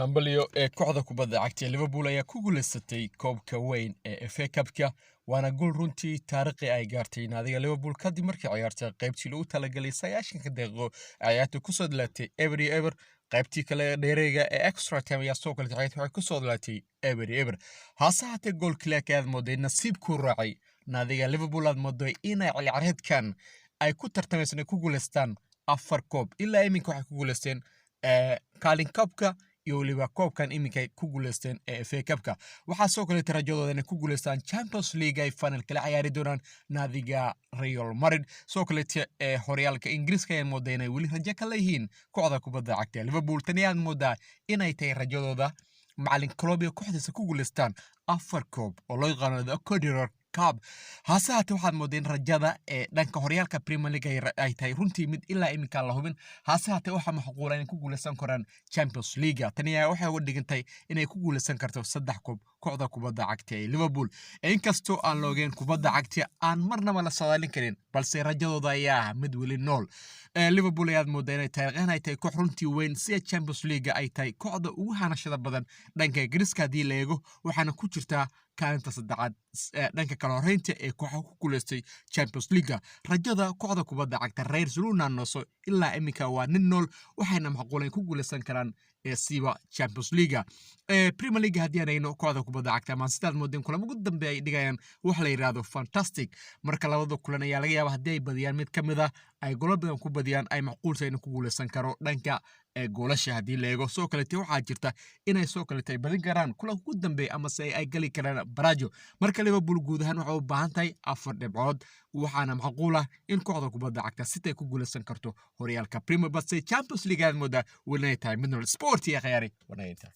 hambalyo ee kooxda kubadda cagta Liverpool ayaa ku guuleysatay koobka weyn ee FA Cup-ka waana gool runtii taariikhi ay gaartay naadiga Liverpool kadib markii ciyaarta qaybtii lagu talagalay 90 daqiiqo ciyaarta ku soo dhalatay ever qaybtii kale dheereega ee extra time ayaa soo kala taxay waxay ku soo dhalatay ever hase haatee gool kale ka mooday nasiib ku raacay naadiga Liverpool aad mooday inay ciyaareedkan ay ku tartamaysan ku guuleystaan 4 koob ilaa iminka waxay ku guuleysteen Carling Cup-ka iyo waliba koobkan iminka ku guuleysteen FA Cup-ka waxa soo kale tarajadooda inay ku guuleystaan Champions League ay final kala ciyaari doonaan naadiga Real Madrid soo kale horyaalka Ingiriiska ay moodeen wali rajo ka leeyihiin kooxda kubadda cagta Liverpool tani aad moodaa inay tahay rajadooda macallin Klopp iyo kooxdiisa ku guuleystaan 4 koob oo loo yaqaan Codiror Cup hase haatee waxaad moodeen rajada dhanka horyaalka Premier League ay tahay runtii mid ilaa iminka la hubin hase haatee waxa macquul ah in ku guuleysan karaan Champions League tani waxay u dhigantay inay ku guuleysan karto 3 koob kooxda kubadda cagta ee Liverpool inkastoo aan loogeen kubadda cagta aan marnaba la saadaalin karin balse rajadooda ayaa mid wali nool Liverpool ayaa moodeen inay tahay koox runtii weyn si Champions League ay tahay kooxda ugu hanashada badan dhanka Ingiriiska hadii la eego waxaana ku jirta kaalinta saddexaad dhanka kala horeynta ee kooxda ku guuleystay Champions League rajada kooxda kubadda cagta Real Zulunaanoso ilaa iminka waa nin nool waxayna macquul ku guuleysan karaan siiba Champions League Premier League hadii aynu kooxda kubadda cagta Man City moodeen kulamo ugu dambeeyay ay dhigayaan wax la yiraahdo fantastic marka labada kulan ayaa laga yaabaa hadii ay badiyaan mid kamid ah ay gool badan ku badiyaan ay macquul tahay in ku guuleysan karo dhanka goolasha hadii la eego soo kale waxa jirta inay soo kale tay badin karaan kulan ugu dambeeyay ama say ay gali karaan barajo marka Liverpool guud ahaan waxa u baahan tahay 4 dhibcood waxaana macquul ah in kooxda kubadda cagta City ku guuleysan karto horyaalka Premier League Champions League aad moodaa winay tahay midna sport iyo khiyaari wanaaynta